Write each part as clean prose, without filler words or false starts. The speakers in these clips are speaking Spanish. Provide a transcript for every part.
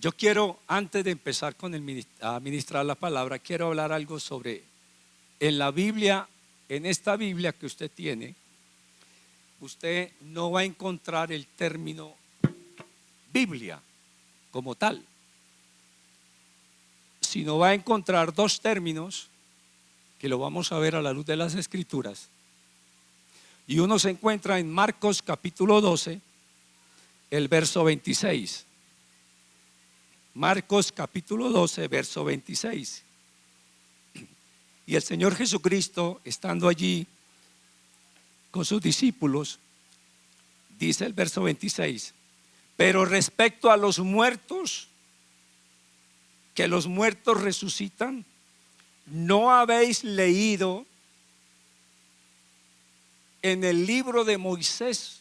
Yo quiero, antes de empezar a ministrar la palabra, quiero hablar algo sobre, en la Biblia, en esta Biblia que usted tiene, usted no va a encontrar el término Biblia como tal, sino va a encontrar dos términos que lo vamos a ver a la luz de las Escrituras. Y uno se encuentra en Marcos capítulo 12, el verso 26. Marcos capítulo 12, verso 26. Y el Señor Jesucristo, estando allí con sus discípulos, dice el verso 26: pero respecto a los muertos, que los muertos resucitan, ¿no habéis leído en el libro de Moisés?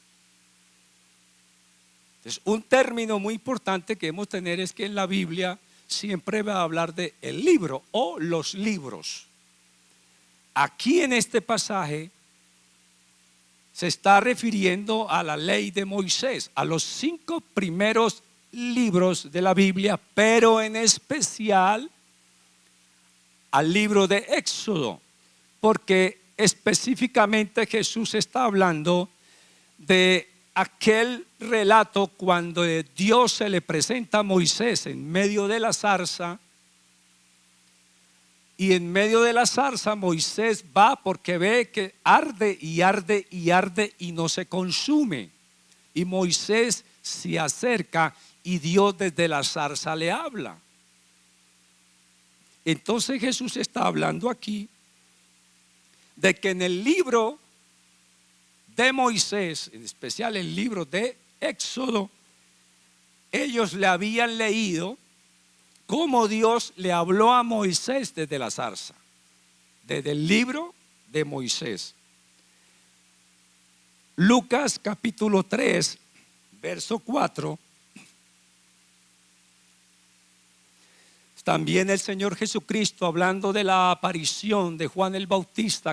Entonces, un término muy importante que debemos tener es que en la Biblia siempre va a hablar de el libro o los libros. Aquí en este pasaje se está refiriendo a la ley de Moisés, a los 5 primeros libros de la Biblia, pero en especial al libro de Éxodo, porque específicamente Jesús está hablando de aquel relato cuando Dios se le presenta a Moisés en medio de la zarza, y en medio de la zarza Moisés va porque ve que arde y arde y arde y no se consume, y Moisés se acerca y Dios desde la zarza le habla. Entonces Jesús está hablando aquí de que en el libro de Moisés, en especial el libro de Éxodo, ellos le habían leído cómo Dios le habló a Moisés desde la zarza, desde el libro de Moisés. Lucas capítulo 3, verso 4. También el Señor Jesucristo, hablando de la aparición de Juan el Bautista,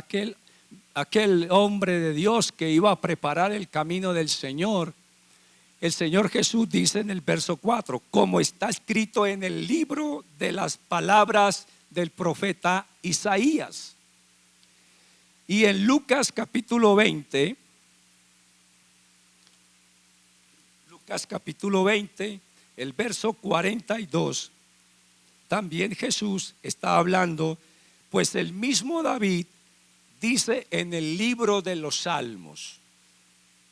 aquel hombre de Dios que iba a preparar el camino del Señor, el Señor Jesús dice en el verso 4: como está escrito en el libro de las palabras del profeta Isaías. Y en Lucas capítulo 20, el verso 42, también Jesús está hablando, pues el mismo David dice en el libro de los Salmos.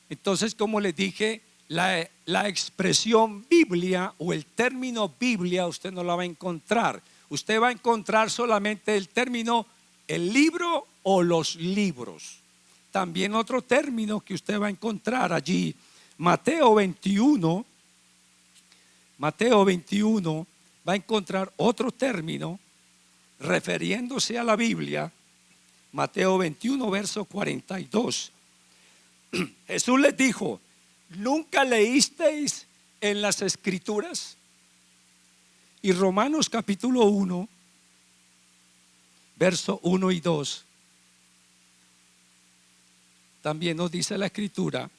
Entonces, como les dije, la expresión Biblia o el término Biblia usted no la va a encontrar. Usted va a encontrar solamente el término el libro o los libros. También otro término que usted va a encontrar allí, Mateo 21, va a encontrar otro término refiriéndose a la Biblia. Mateo 21, verso 42. Jesús les dijo: ¿nunca leísteis en las Escrituras? Y Romanos capítulo 1, verso 1 y 2, también nos dice la Escritura: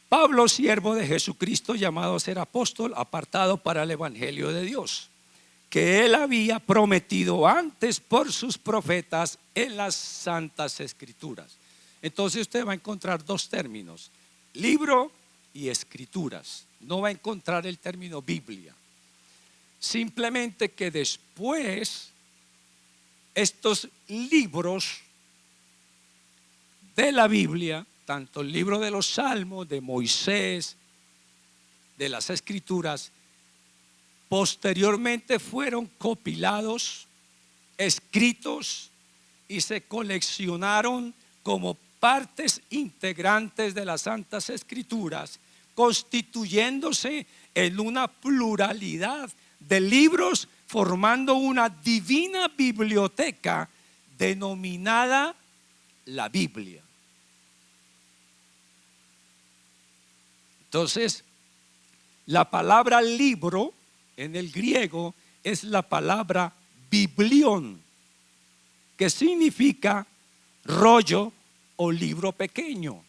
Pablo, siervo de Jesucristo, llamado a ser apóstol, apartado para el evangelio de Dios, que él había prometido antes por sus profetas en las santas Escrituras. Entonces usted va a encontrar dos términos: libro y escrituras. No va a encontrar el término Biblia. Simplemente que después estos libros de la Biblia, tanto el libro de los Salmos, de Moisés, de las Escrituras, posteriormente fueron compilados, escritos y se coleccionaron como partes integrantes de las Santas Escrituras, constituyéndose en una pluralidad de libros, formando una divina biblioteca denominada la Biblia. Entonces, la palabra libro en el griego es la palabra biblión, que significa rollo o libro pequeño.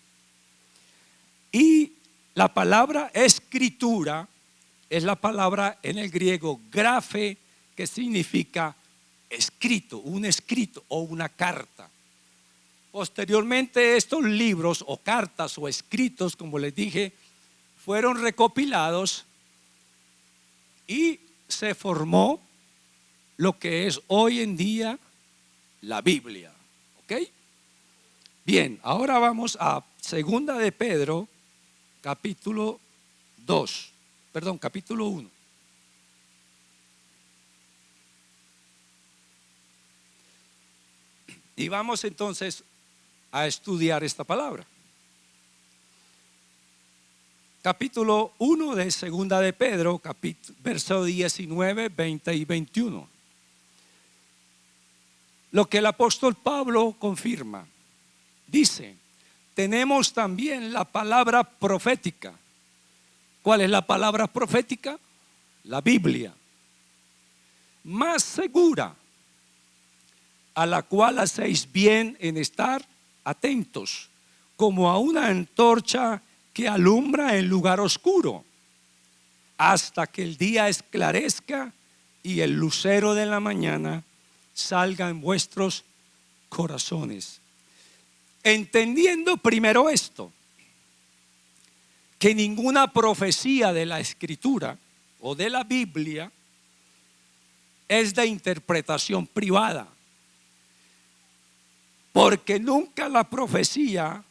Y la palabra escritura es la palabra en el griego grafe, que significa escrito, un escrito o una carta. Posteriormente estos libros o cartas o escritos, como les dije, fueron recopilados y se formó lo que es hoy en día la Biblia. ¿Ok? Bien, ahora vamos a Segunda de Pedro, capítulo 1. Y vamos entonces a estudiar esta palabra. Capítulo 1 de Segunda de Pedro, verso 19, 20 y 21. Lo que el apóstol Pablo confirma. Dice, tenemos también la palabra profética. ¿Cuál es la palabra profética? La Biblia. Más segura, a la cual hacéis bien en estar atentos, como a una antorcha que alumbra en lugar oscuro, hasta que el día esclarezca y el lucero de la mañana salga en vuestros corazones. Entendiendo primero esto, que ninguna profecía de la Escritura o de la Biblia es de interpretación privada, porque nunca la profecía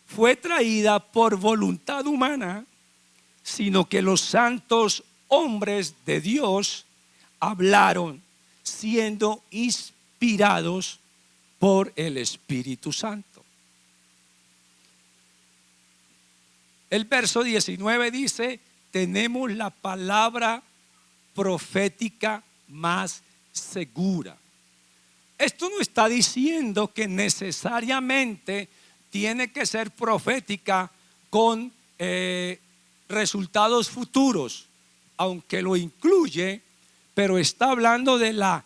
fue traída por voluntad humana, sino que los santos hombres de Dios hablaron siendo inspirados por el Espíritu Santo. El verso 19 dice, tenemos la palabra profética más segura. Esto no está diciendo que necesariamente tiene que ser profética con resultados futuros, aunque lo incluye, pero está hablando de la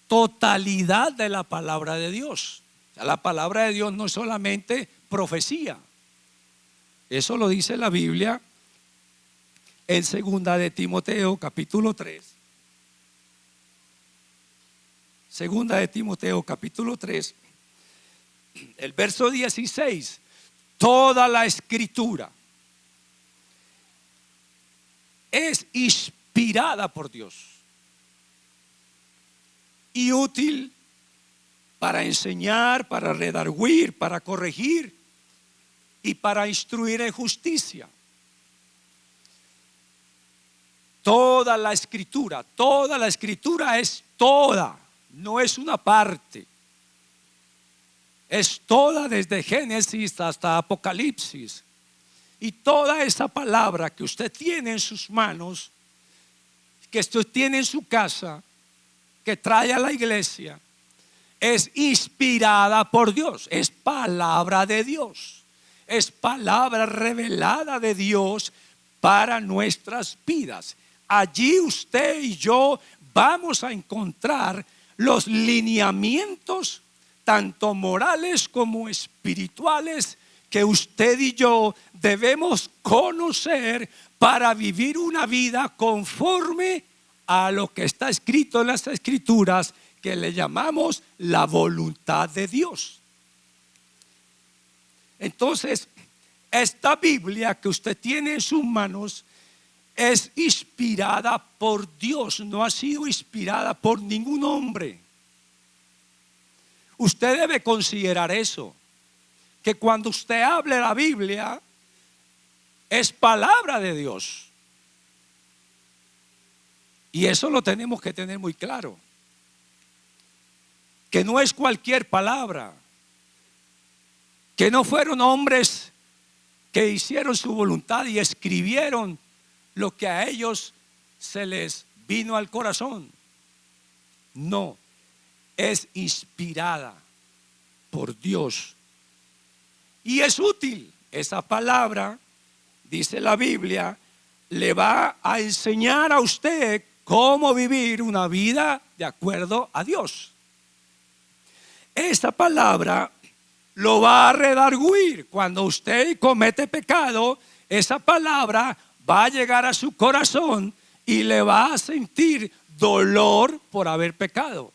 totalidad de la palabra de Dios. O sea, la palabra de Dios no es solamente profecía. Eso lo dice la Biblia en Segunda de Timoteo, capítulo 3. Segunda de Timoteo, capítulo 3, el verso 16. Toda la Escritura es inspirada por Dios y útil para enseñar, para redarguir, para corregir y para instruir en justicia. Toda la Escritura es toda, no es una parte. Es toda desde Génesis hasta Apocalipsis. Y toda esa palabra que usted tiene en sus manos, que usted tiene en su casa, que trae a la iglesia, es inspirada por Dios. Es palabra de Dios. Es palabra revelada de Dios para nuestras vidas. Allí usted y yo vamos a encontrar los lineamientos tanto morales como espirituales que usted y yo debemos conocer para vivir una vida conforme a lo que está escrito en las Escrituras, que le llamamos la voluntad de Dios. Entonces, esta Biblia que usted tiene en sus manos es inspirada por Dios, no ha sido inspirada por ningún hombre. Usted debe considerar eso, que cuando usted hable la Biblia es palabra de Dios. Y eso lo tenemos que tener muy claro, que no es cualquier palabra, que no fueron hombres que hicieron su voluntad y escribieron lo que a ellos se les vino al corazón. No, es inspirada por Dios y es útil. Esa palabra, dice la Biblia, le va a enseñar a usted cómo vivir una vida de acuerdo a Dios. Esta palabra lo va a redarguir. Cuando usted comete pecado, esa palabra va a llegar a su corazón y le va a sentir dolor por haber pecado.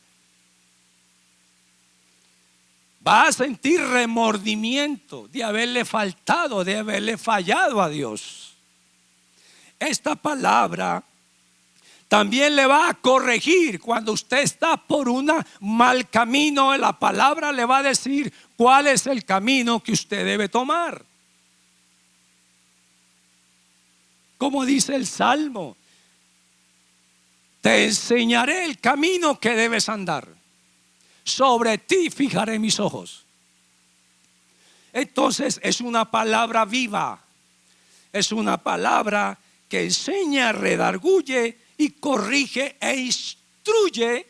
Va a sentir remordimiento de haberle faltado, de haberle fallado a Dios. Esta palabra también le va a corregir cuando usted está por un mal camino. La palabra le va a decir cuál es el camino que usted debe tomar. Como dice el Salmo, te enseñaré el camino que debes andar. Sobre ti fijaré mis ojos. Entonces es una palabra viva. Es una palabra que enseña, redarguye y corrige e instruye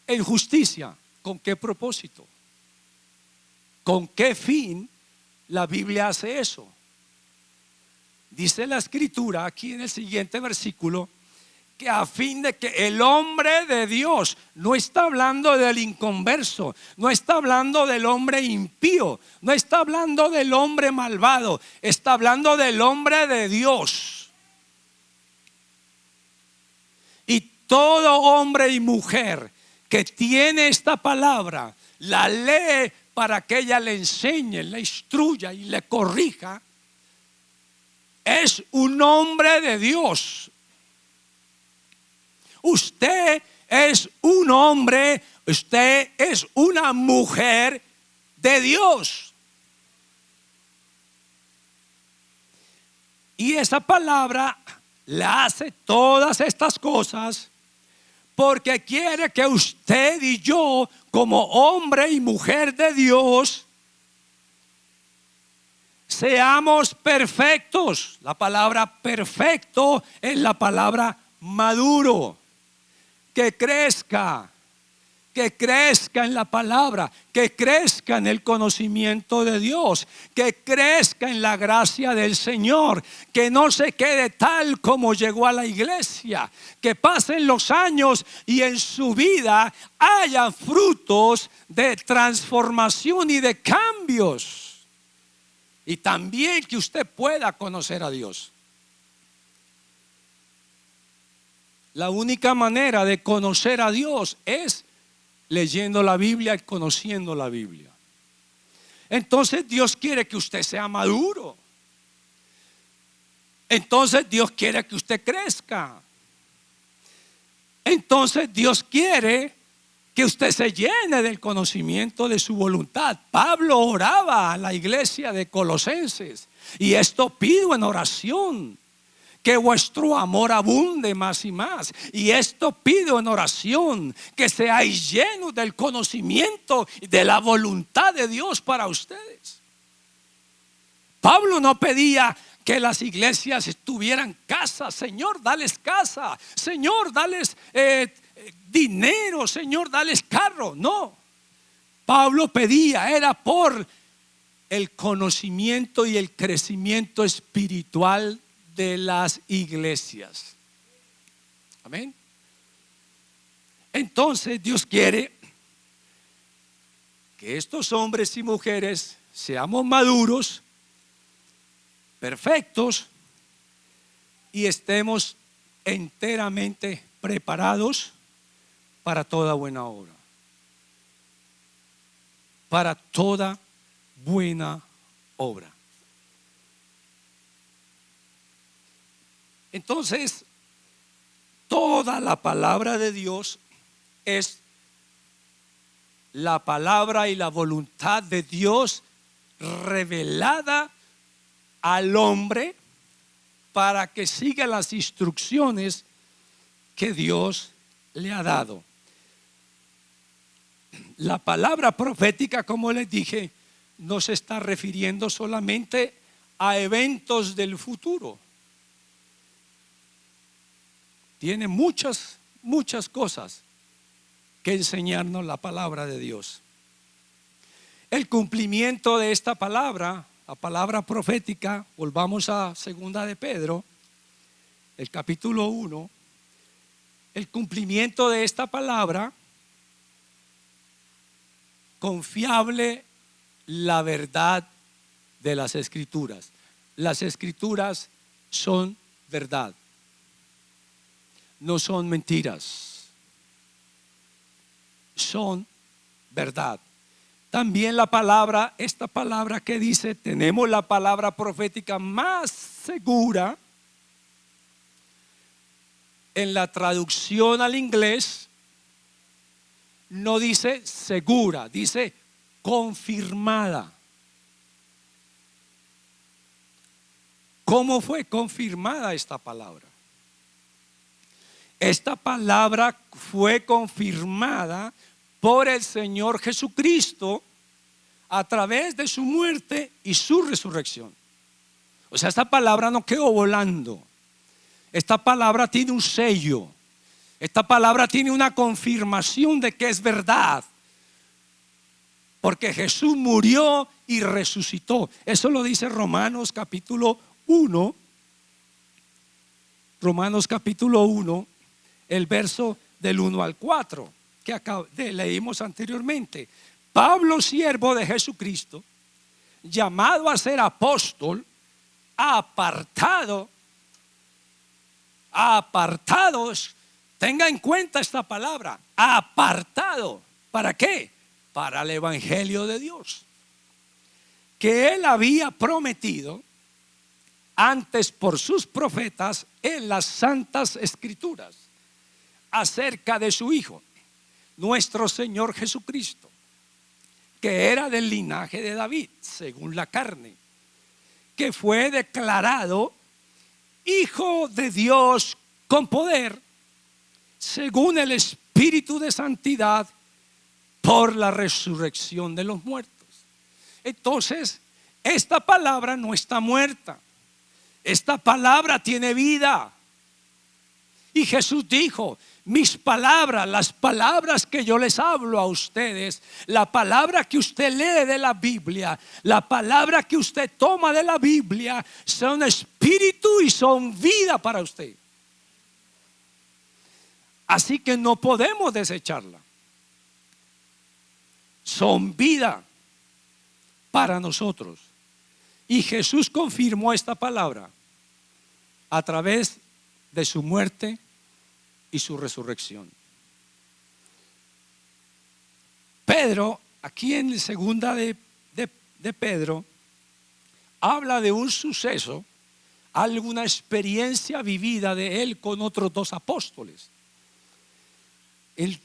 en justicia. ¿Con qué propósito? ¿Con qué fin la Biblia hace eso? Dice la Escritura aquí en el siguiente versículo que a fin de que el hombre de Dios, no está hablando del inconverso, no está hablando del hombre impío, no está hablando del hombre malvado, está hablando del hombre de Dios. Y todo hombre y mujer que tiene esta palabra, la lee para que ella le enseñe, le instruya y le corrija, es un hombre de Dios. Usted es un hombre, usted es una mujer de Dios. Y esa palabra le hace todas estas cosas porque quiere que usted y yo, como hombre y mujer de Dios, seamos perfectos. La palabra perfecto es la palabra maduro. Que crezca en la palabra, que crezca en el conocimiento de Dios, que crezca en la gracia del Señor, que no se quede tal como llegó a la iglesia, que pasen los años y en su vida haya frutos de transformación y de cambios, y también que usted pueda conocer a Dios. La única manera de conocer a Dios es leyendo la Biblia y conociendo la Biblia. Entonces Dios quiere que usted sea maduro. Entonces Dios quiere que usted crezca. Entonces Dios quiere que usted se llene del conocimiento de su voluntad. Pablo oraba a la iglesia de Colosenses, y esto pido en oración, que vuestro amor abunde más y más. Y esto pido en oración, que seáis llenos del conocimiento y de la voluntad de Dios para ustedes. Pablo no pedía que las iglesias tuvieran casa. Señor, dales casa. Señor, dales dinero. Señor, dales carro. No. Pablo pedía, era por el conocimiento y el crecimiento espiritual de las iglesias. Amén. Entonces Dios quiere que estos hombres y mujeres seamos maduros, perfectos, y estemos enteramente preparados para toda buena obra. Para toda buena obra. Entonces, toda la palabra de Dios es la palabra y la voluntad de Dios revelada al hombre para que siga las instrucciones que Dios le ha dado. La palabra profética, como les dije, no se está refiriendo solamente a eventos del futuro. Tiene muchas cosas que enseñarnos la palabra de Dios. El cumplimiento de esta palabra, la palabra profética, volvamos a segunda de Pedro, el capítulo 1. El cumplimiento de esta palabra, confiable la verdad de las Escrituras. las escrituras son verdad, no son mentiras, son verdad. También la palabra, esta palabra que dice, tenemos la palabra profética más segura. En la traducción al inglés no dice segura, dice confirmada. ¿Cómo fue confirmada esta palabra? Esta palabra fue confirmada por el Señor Jesucristo a través de su muerte y su resurrección. O sea, esta palabra no quedó volando. Esta palabra tiene un sello. Esta palabra tiene una confirmación de que es verdad. Porque Jesús murió y resucitó. Eso lo dice Romanos capítulo 1. Romanos capítulo 1, el verso del 1 al 4 que leímos anteriormente. Pablo, siervo de Jesucristo, llamado a ser apóstol, apartados, tenga en cuenta esta palabra, apartado. ¿Para qué? Para el evangelio de Dios, que él había prometido antes por sus profetas en las santas escrituras, acerca de su Hijo, nuestro Señor Jesucristo, que era del linaje de David, según la carne, que fue declarado Hijo de Dios con poder, según el Espíritu de santidad, por la resurrección de los muertos. Entonces, esta palabra no está muerta. Esta palabra tiene vida. Y Jesús dijo: mis palabras, las palabras que yo les hablo a ustedes, la palabra que usted lee de la Biblia, la palabra que usted toma de la Biblia, son espíritu y son vida para usted. Así que no podemos desecharla. Son vida para nosotros. Y Jesús confirmó esta palabra a través de su muerte y su resurrección. Pedro, aquí en segunda de Pedro, habla de un suceso, alguna experiencia vivida de él con otros dos apóstoles. El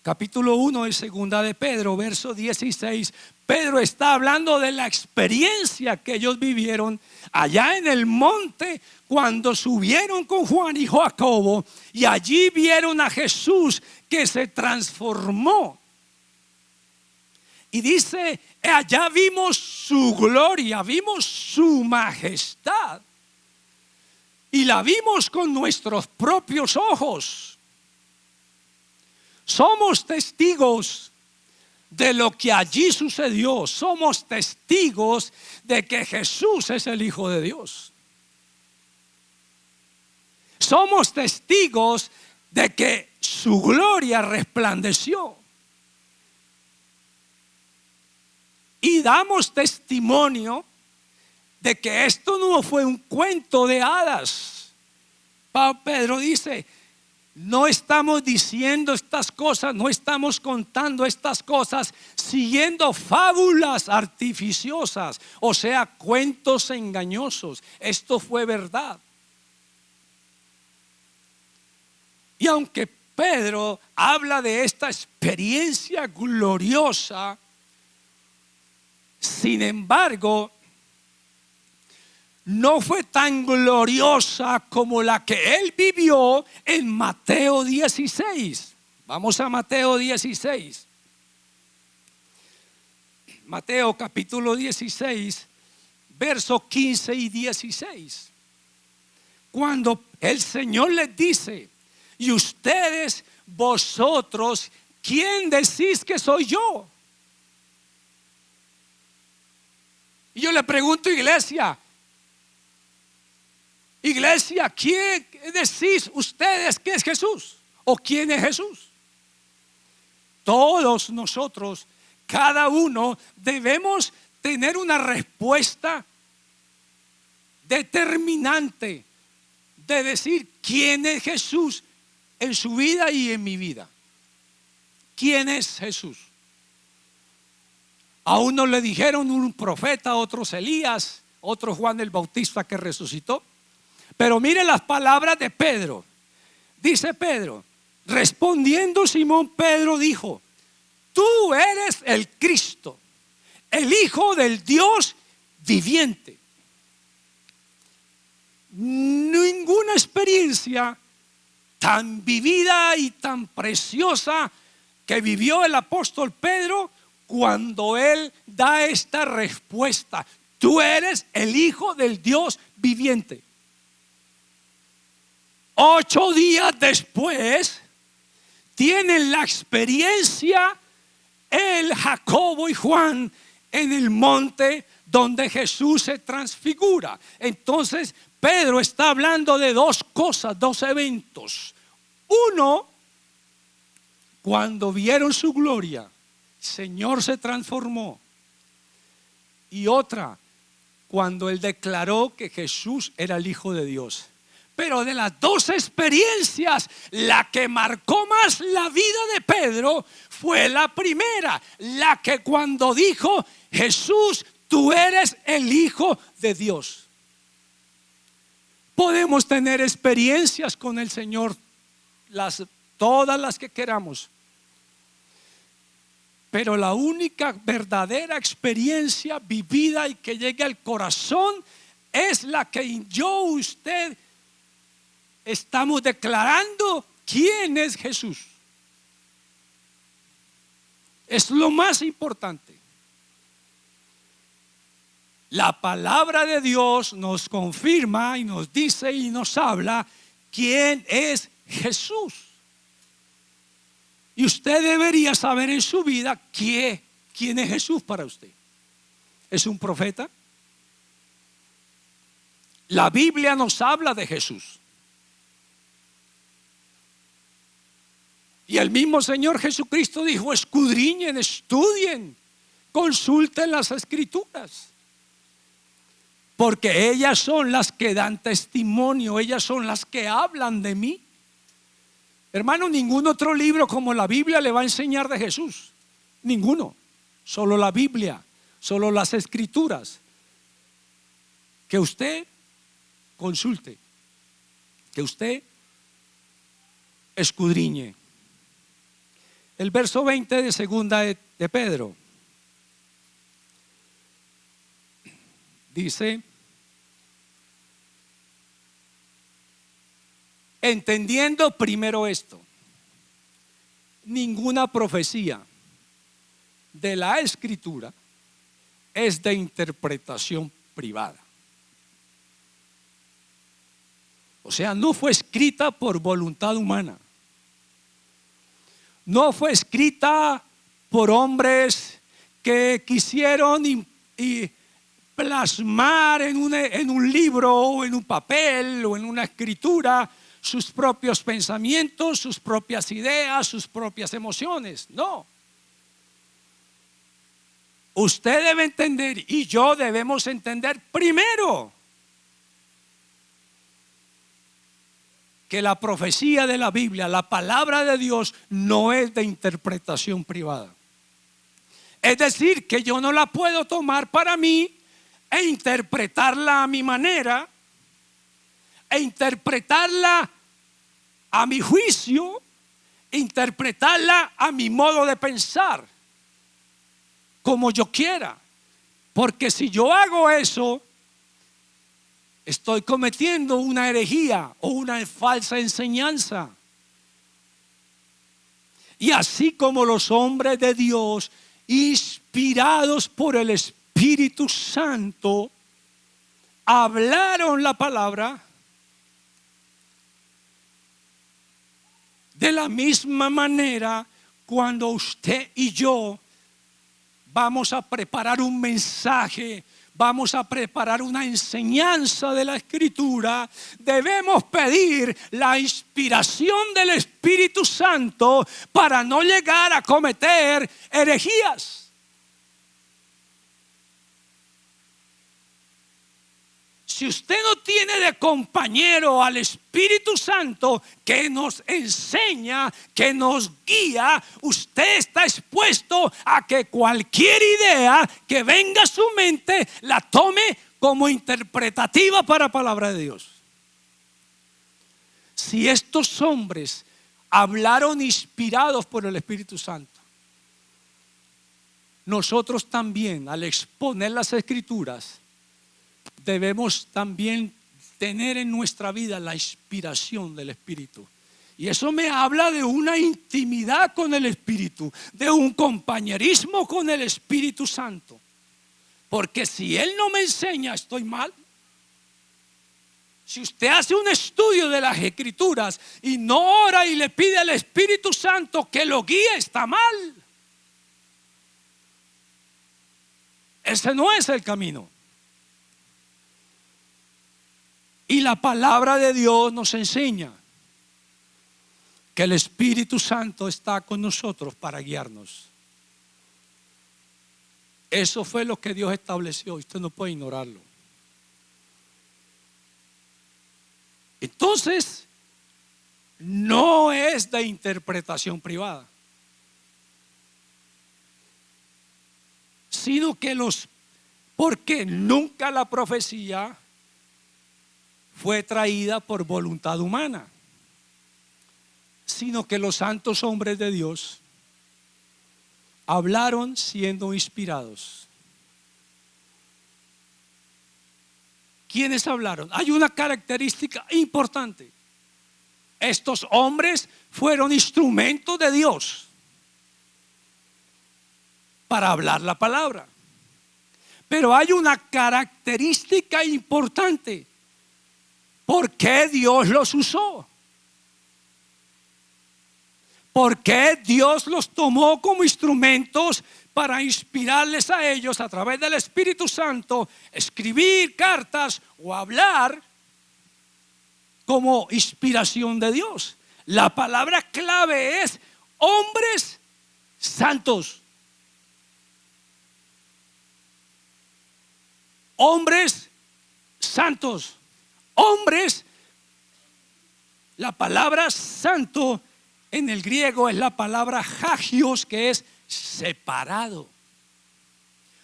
capítulo 1 de segunda de Pedro, verso 16, Pedro está hablando de la experiencia que ellos vivieron allá en el monte cuando subieron con Juan y Jacobo y allí vieron a Jesús que se transformó. Y dice, allá vimos su gloria, vimos su majestad y la vimos con nuestros propios ojos. Somos testigos de lo que allí sucedió. Somos testigos de que Jesús es el Hijo de Dios. Somos testigos de que su gloria resplandeció. Y damos testimonio de que esto no fue un cuento de hadas. Pedro dice: no estamos diciendo estas cosas, no estamos contando estas cosas siguiendo fábulas artificiosas, o sea, cuentos engañosos. Esto fue verdad. Y aunque Pedro habla de esta experiencia gloriosa, sin embargo, no fue tan gloriosa como la que él vivió en Mateo 16. Vamos a Mateo 16. Mateo capítulo 16, versos 15 y 16. Cuando el Señor les dice: y ustedes, vosotros, ¿quién decís que soy yo? Y yo le pregunto, iglesia, ¿quién decís ustedes que es Jesús? ¿O quién es Jesús? Todos nosotros, cada uno, debemos tener una respuesta determinante de decir quién es Jesús en su vida y en mi vida. ¿Quién es Jesús? A uno le dijeron un profeta, a otros Elías, otro Juan el Bautista que resucitó. Pero mire las palabras de Pedro. Dice Pedro, respondiendo Simón Pedro dijo: tú eres el Cristo, el Hijo del Dios viviente. Ninguna experiencia tan vivida y tan preciosa que vivió el apóstol Pedro cuando él da esta respuesta: tú eres el Hijo del Dios viviente. 8 días después tienen la experiencia el Jacobo y Juan en el monte donde Jesús se transfigura. Entonces Pedro está hablando de 2 cosas, 2 eventos. Uno, cuando vieron su gloria, el Señor se transformó. Y otra, cuando él declaró que Jesús era el Hijo de Dios. Pero de las 2 experiencias, la que marcó más la vida de Pedro fue la primera, la que cuando dijo: Jesús, tú eres el Hijo de Dios. Podemos tener experiencias con el Señor, todas las que queramos, pero la única verdadera experiencia vivida y que llegue al corazón es la que yo, usted, estamos declarando quién es Jesús. Es lo más importante. La palabra de Dios nos confirma y nos dice y nos habla quién es Jesús. Y usted debería saber en su vida quién es Jesús para usted. ¿Es un profeta? La Biblia nos habla de Jesús. Y el mismo Señor Jesucristo dijo: escudriñen, estudien, consulten las Escrituras, porque ellas son las que dan testimonio, ellas son las que hablan de mí. Hermano, ningún otro libro como la Biblia le va a enseñar de Jesús. Ninguno. Solo la Biblia, solo las Escrituras. Que usted consulte, que usted escudriñe. El verso 20 de segunda de Pedro dice: entendiendo primero esto, ninguna profecía de la Escritura es de interpretación privada. O sea, no fue escrita por voluntad humana. No fue escrita por hombres que quisieron y plasmar en un libro o en un papel o en una escritura sus propios pensamientos, sus propias ideas, sus propias emociones. No. Usted debe entender y yo debemos entender primero que la profecía de la Biblia, la palabra de Dios, no es de interpretación privada. Es decir, que yo no la puedo tomar para mí e interpretarla a mi manera, e interpretarla a mi juicio, interpretarla a mi modo de pensar, como yo quiera. Porque si yo hago eso, estoy cometiendo una herejía o una falsa enseñanza. Y así como los hombres de Dios, inspirados por el Espíritu Santo, hablaron la palabra, de la misma manera, cuando usted y yo vamos a preparar un mensaje, vamos a preparar una enseñanza de la Escritura, debemos pedir la inspiración del Espíritu Santo para no llegar a cometer herejías. Si si usted no tiene de compañero al Espíritu Santo que nos enseña, que nos guía, usted está expuesto a que cualquier idea que venga a su mente la tome como interpretativa para la palabra de Dios. Si estos hombres hablaron inspirados por el Espíritu Santo, nosotros también, al exponer las Escrituras, debemos también tener en nuestra vida la inspiración del Espíritu. Y eso me habla de una intimidad con el Espíritu, de un compañerismo con el Espíritu Santo. Porque si Él no me enseña, estoy mal. Si usted hace un estudio de las Escrituras y no ora y le pide al Espíritu Santo que lo guíe, está mal. Ese no es el camino. Y la palabra de Dios nos enseña que el Espíritu Santo está con nosotros para guiarnos. Eso fue lo que Dios estableció y usted no puede ignorarlo. Entonces, no es de interpretación privada, sino que porque nunca la profecía fue traída por voluntad humana, sino que los santos hombres de Dios hablaron siendo inspirados. ¿Quiénes hablaron? Hay una característica importante. Estos hombres fueron instrumentos de Dios para hablar la palabra. Pero hay una característica importante. ¿Por qué Dios los usó? ¿Por qué Dios los tomó como instrumentos para inspirarles a ellos a través del Espíritu Santo, escribir cartas o hablar como inspiración de Dios? La palabra clave es hombres santos. Hombres santos. Hombres, la palabra santo en el griego es la palabra hagios, que es separado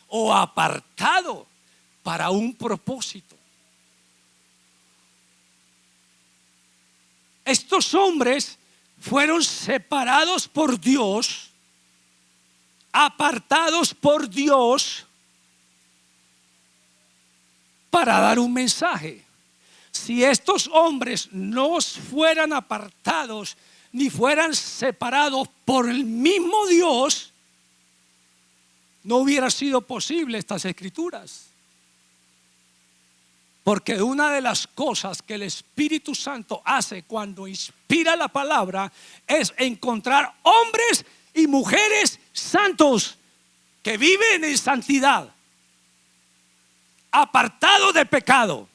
o apartado para un propósito. Estos hombres fueron separados por Dios, apartados por Dios para dar un mensaje. Si estos hombres no fueran apartados ni fueran separados por el mismo Dios, no hubiera sido posible estas Escrituras. Porque una de las cosas que el Espíritu Santo hace cuando inspira la palabra es encontrar hombres y mujeres santos que viven en santidad, apartados de pecado,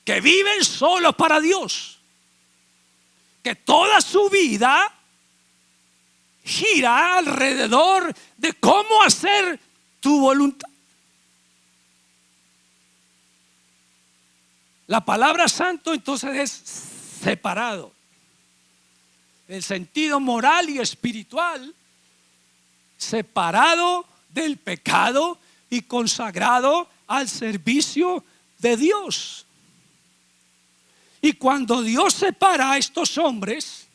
que viven solos para Dios, que toda su vida gira alrededor de cómo hacer tu voluntad. La palabra santo entonces es separado. El sentido moral y espiritual, separado del pecado y consagrado al servicio de Dios. Y cuando Dios separa a estos hombres,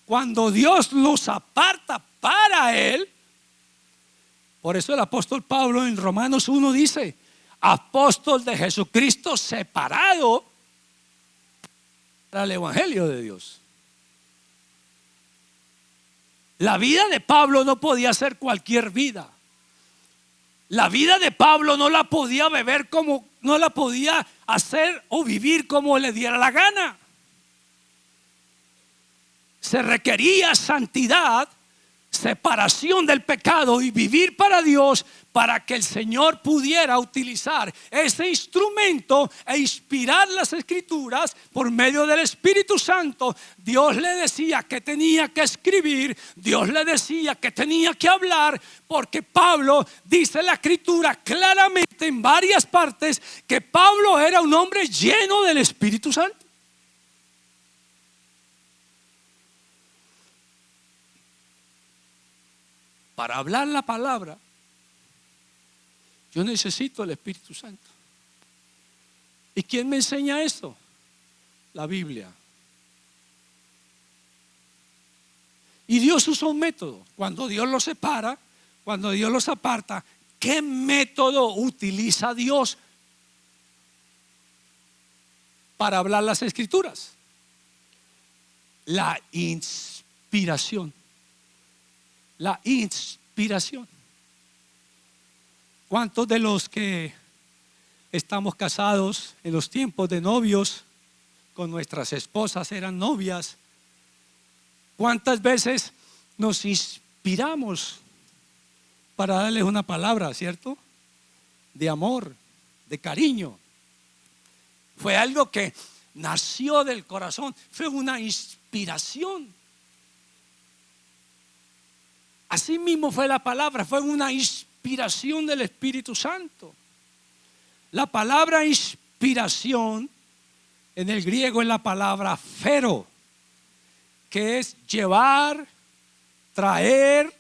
cuando Dios los aparta para Él, por eso el apóstol Pablo en Romanos 1 dice: apóstol de Jesucristo separado para el evangelio de Dios. La vida de Pablo no podía ser cualquier vida. La vida de Pablo no la podía beber como, no la podía hacer o vivir como le diera la gana. Se requería santidad separación del pecado y vivir para Dios, para que el Señor pudiera utilizar ese instrumento e inspirar las escrituras por medio del Espíritu Santo. Dios le decía que tenía que escribir, Dios le decía que tenía que hablar, porque Pablo dice en la escritura claramente en varias partes que Pablo era un hombre lleno del Espíritu Santo. Para hablar la palabra, yo necesito el Espíritu Santo. ¿Y quién me enseña esto? La Biblia. Y Dios usa un método. Cuando Dios los separa, cuando Dios los aparta, ¿qué método utiliza Dios para hablar las escrituras? La inspiración. La inspiración. ¿Cuántos de los que estamos casados en los tiempos de novios con nuestras esposas eran novias? ¿Cuántas veces nos inspiramos para darles una palabra, cierto? De amor, de cariño. Fue algo que nació del corazón, fue una inspiración. Así mismo fue la palabra, fue una inspiración del Espíritu Santo. La palabra inspiración en el griego es la palabra phero, que es llevar, traer,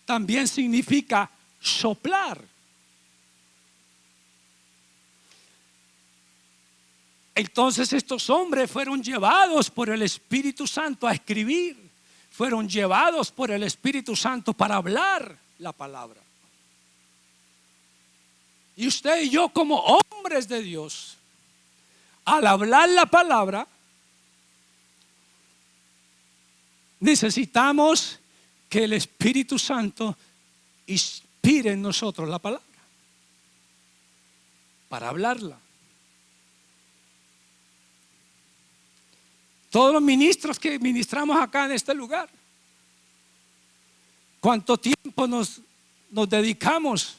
también significa soplar. Entonces estos hombres fueron llevados por el Espíritu Santo a escribir. Fueron llevados por el Espíritu Santo para hablar la palabra. Y usted y yo como hombres de Dios, al hablar la palabra, necesitamos que el Espíritu Santo inspire en nosotros la palabra para hablarla. Todos los ministros que ministramos acá en este lugar, ¿cuánto tiempo nos dedicamos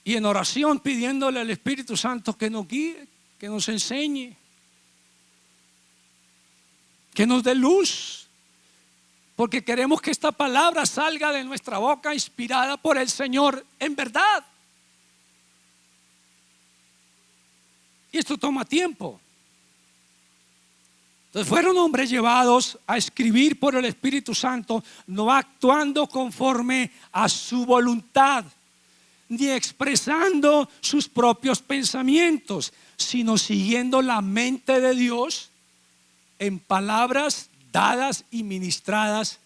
y en oración pidiéndole al Espíritu Santo que nos guíe, que nos enseñe, que nos dé luz? Porque queremos que esta palabra salga de nuestra boca inspirada por el Señor en verdad. Y esto toma tiempo. Entonces fueron hombres llevados a escribir por el Espíritu Santo, no actuando conforme a su voluntad, ni expresando sus propios pensamientos, sino siguiendo la mente de Dios en palabras dadas y ministradas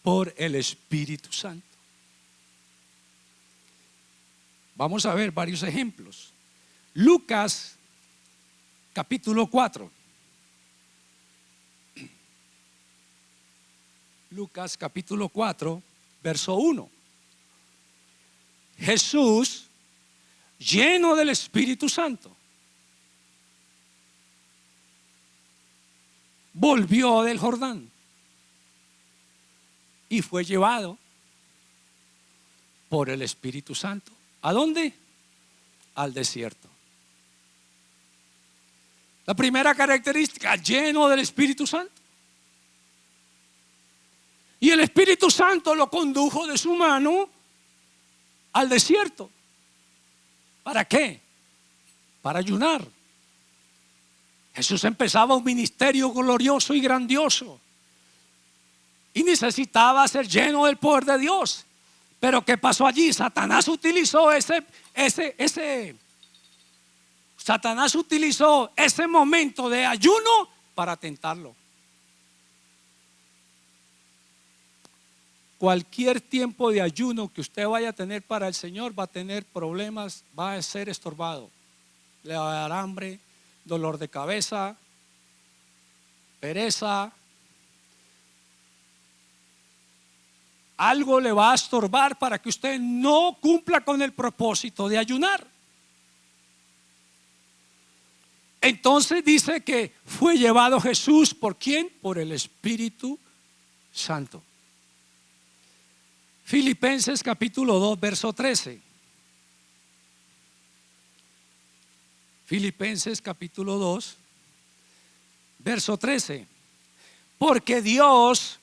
por el Espíritu Santo. Vamos a ver varios ejemplos. Lucas capítulo 4. Lucas capítulo 4, verso 1. Jesús, lleno del Espíritu Santo, volvió del Jordán y fue llevado por el Espíritu Santo. ¿A dónde? Al desierto. La primera característica, lleno del Espíritu Santo. Y el Espíritu Santo lo condujo de su mano al desierto. ¿Para qué? Para ayunar. Jesús empezaba un ministerio glorioso y grandioso y necesitaba ser lleno del poder de Dios. Pero ¿qué pasó allí? Satanás utilizó ese momento de ayuno para tentarlo. Cualquier tiempo de ayuno que usted vaya a tener para el Señor va a tener problemas, va a ser estorbado. Le va a dar hambre, dolor de cabeza, pereza. Algo le va a estorbar para que usted no cumpla con el propósito de ayunar. Entonces dice que fue llevado Jesús, ¿por quién? Por el Espíritu Santo. Filipenses capítulo 2, verso 13. Filipenses capítulo 2, verso 13. Porque Dios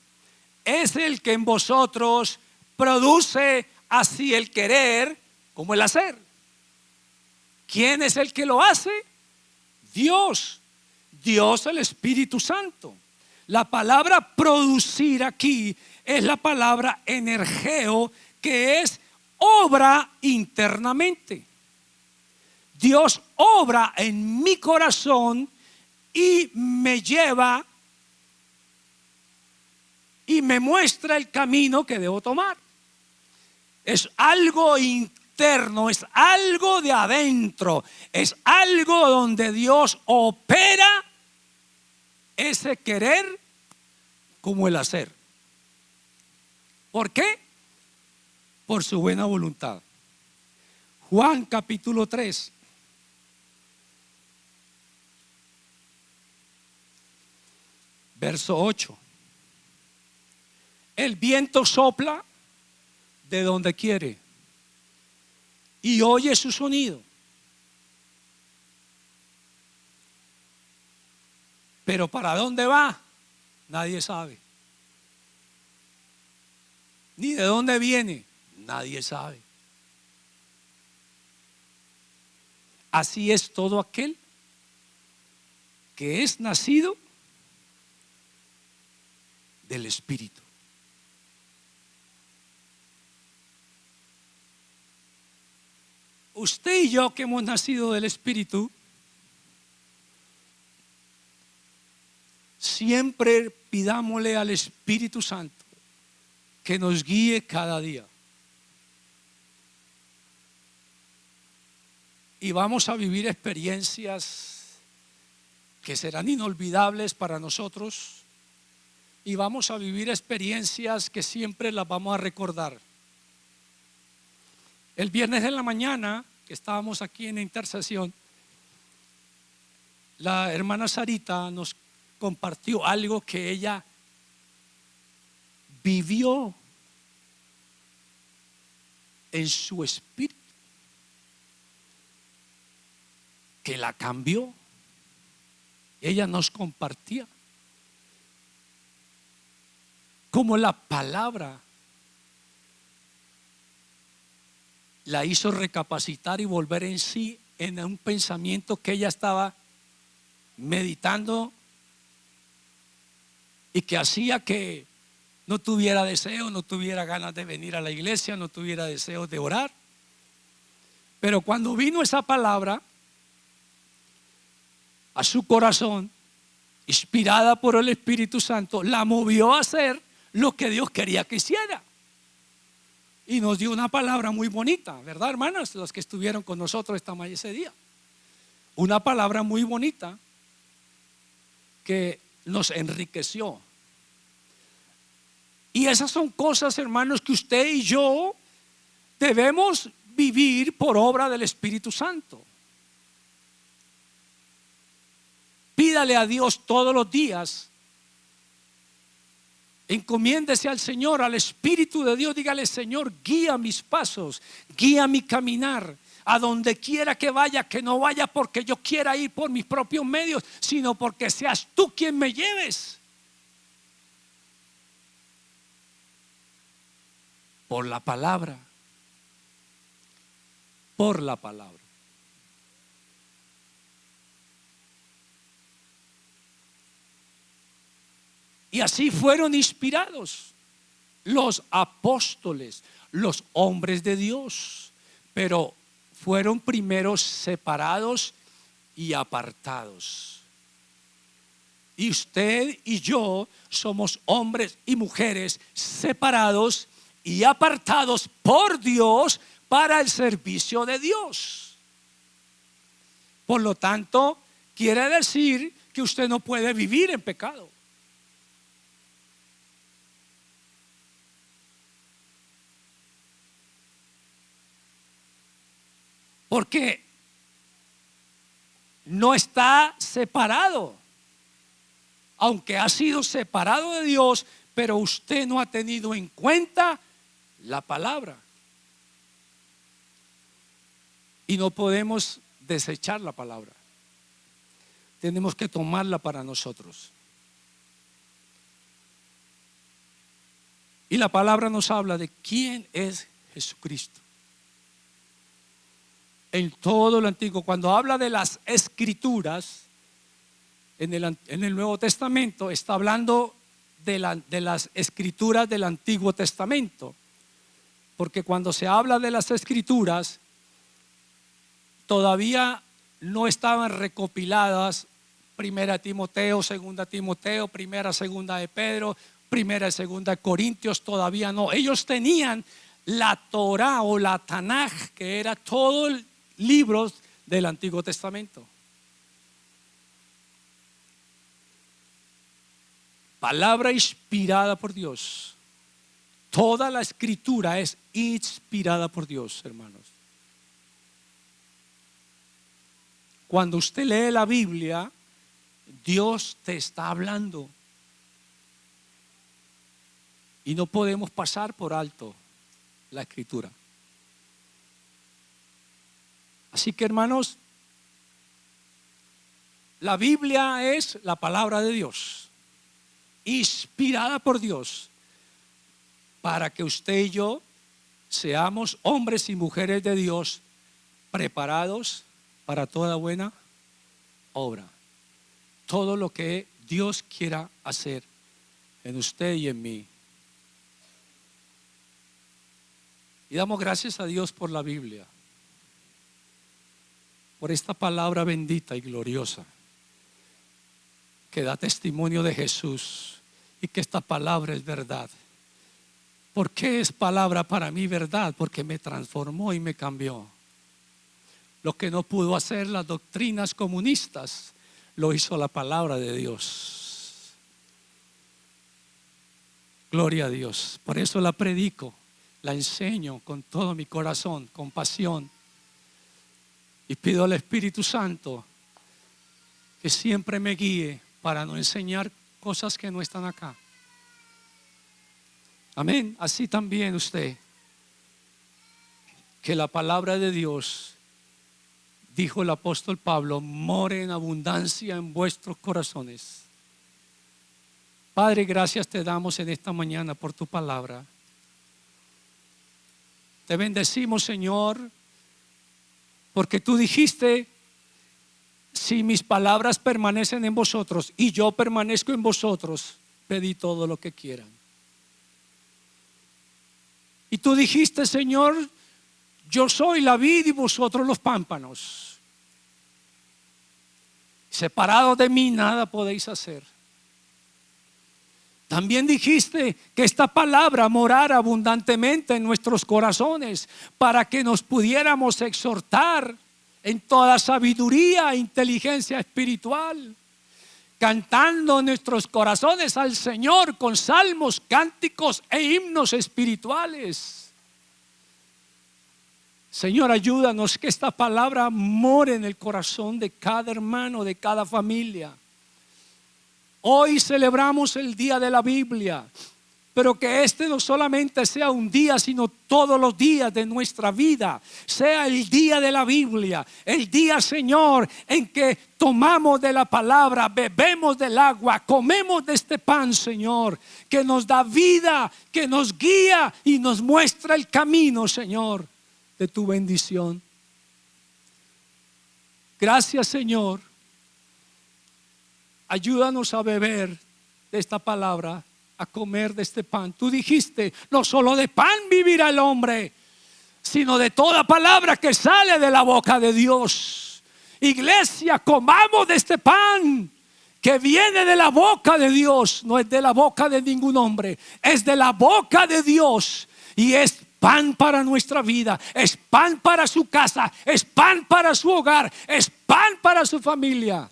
es el que en vosotros produce así el querer como el hacer. ¿Quién es el que lo hace? Dios. Dios, el Espíritu Santo. La palabra producir aquí es la palabra energeo, que es obra internamente. Dios obra en mi corazón y me lleva y me muestra el camino que debo tomar. Es algo interno, es algo de adentro, es algo donde Dios opera ese querer como el hacer. ¿Por qué? Por su buena voluntad. Juan capítulo 3. Verso 8. El viento sopla de donde quiere y oye su sonido, pero para dónde va nadie sabe, ni de dónde viene nadie sabe. Así es todo aquel que es nacido del Espíritu. Usted y yo que hemos nacido del Espíritu, siempre pidámosle al Espíritu Santo que nos guíe cada día. Y vamos a vivir experiencias que serán inolvidables para nosotros. Y vamos a vivir experiencias que siempre las vamos a recordar. El viernes en la mañana, que estábamos aquí en intercesión, la hermana Sarita nos compartió algo que ella vivió en su espíritu, que la cambió. Ella nos compartía cómo la palabra la hizo recapacitar y volver en sí en un pensamiento que ella estaba meditando y que hacía que no tuviera deseo, no tuviera ganas de venir a la iglesia, no tuviera deseo de orar. Pero cuando vino esa palabra a su corazón, inspirada por el Espíritu Santo, la movió a hacer lo que Dios quería que hiciera. Y nos dio una palabra muy bonita, ¿verdad, hermanas? Los que estuvieron con nosotros ese día. Una palabra muy bonita que nos enriqueció. Y esas son cosas, hermanos, que usted y yo debemos vivir por obra del Espíritu Santo. Pídale a Dios todos los días. Encomiéndese al Señor, al Espíritu de Dios. Dígale: Señor, guía mis pasos, guía mi caminar. A donde quiera que vaya, que no vaya porque yo quiera ir por mis propios medios, sino porque seas tú quien me lleves. Por la palabra. Por la palabra. Y así fueron inspirados los apóstoles, los hombres de Dios, pero fueron primero separados y apartados. Y usted y yo somos hombres y mujeres separados y apartados por Dios para el servicio de Dios. Por lo tanto, quiere decir que usted no puede vivir en pecado. Porque no está separado, aunque ha sido separado de Dios, pero usted no ha tenido en cuenta la palabra. Y no podemos desechar la palabra. Tenemos que tomarla para nosotros. Y la palabra nos habla de quién es Jesucristo. En todo lo antiguo, cuando habla de las escrituras, en el Nuevo Testamento, está hablando de las escrituras del Antiguo Testamento. Porque cuando se habla de las escrituras, todavía no estaban recopiladas Primera Timoteo, Segunda Timoteo, Primera, Segunda de Pedro, Primera y Segunda de Corintios, todavía no. Ellos tenían la Torá o la Tanaj, que era todo el libro del Antiguo Testamento. Palabra inspirada por Dios. Toda la escritura es inspirada por Dios, hermanos. Cuando usted lee la Biblia, Dios te está hablando. Y no podemos pasar por alto la escritura. Así que, hermanos, la Biblia es la palabra de Dios, inspirada por Dios, para que usted y yo seamos hombres y mujeres de Dios, preparados para toda buena obra. Todo lo que Dios quiera hacer en usted y en mí. Y damos gracias a Dios por la Biblia, por esta palabra bendita y gloriosa que da testimonio de Jesús, y que esta palabra es verdad. ¿Por qué es palabra para mí verdad? Porque me transformó y me cambió. Lo que no pudo hacer las doctrinas comunistas, lo hizo la palabra de Dios. Gloria a Dios. Por eso la predico, la enseño con todo mi corazón, con pasión. Y pido al Espíritu Santo que siempre me guíe para no enseñar cosas que no están acá. Amén. Así también usted, que la palabra de Dios, dijo el apóstol Pablo, more en abundancia en vuestros corazones. Padre, gracias te damos en esta mañana por tu palabra. Te bendecimos, Señor, porque tú dijiste: si mis palabras permanecen en vosotros y yo permanezco en vosotros, pedid todo lo que quieran. Y tú dijiste, Señor, yo soy la vid y vosotros los pámpanos. Separados de mí nada podéis hacer. También dijiste que esta palabra morara abundantemente en nuestros corazones, para que nos pudiéramos exhortar en toda sabiduría e inteligencia espiritual, cantando en nuestros corazones al Señor con salmos, cánticos e himnos espirituales. Señor, ayúdanos que esta palabra more en el corazón de cada hermano, de cada familia. Hoy celebramos el día de la Biblia, pero que este no solamente sea un día, sino todos los días de nuestra vida sea el día de la Biblia, el día, Señor, en que tomamos de la palabra, bebemos del agua, comemos de este pan, Señor, que nos da vida, que nos guía y nos muestra el camino, Señor, de tu bendición. Gracias, Señor. Ayúdanos a beber de esta palabra, a comer de este pan. Tú dijiste: no solo de pan vivirá el hombre, sino de toda palabra que sale de la boca de Dios. Iglesia, comamos de este pan que viene de la boca de Dios. No es de la boca de ningún hombre, es de la boca de Dios. Y es pan para nuestra vida, es pan para su casa, es pan para su hogar, es pan para su familia,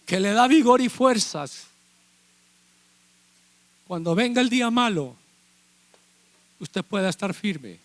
que le da vigor y fuerzas. Cuando venga el día malo, usted pueda estar firme.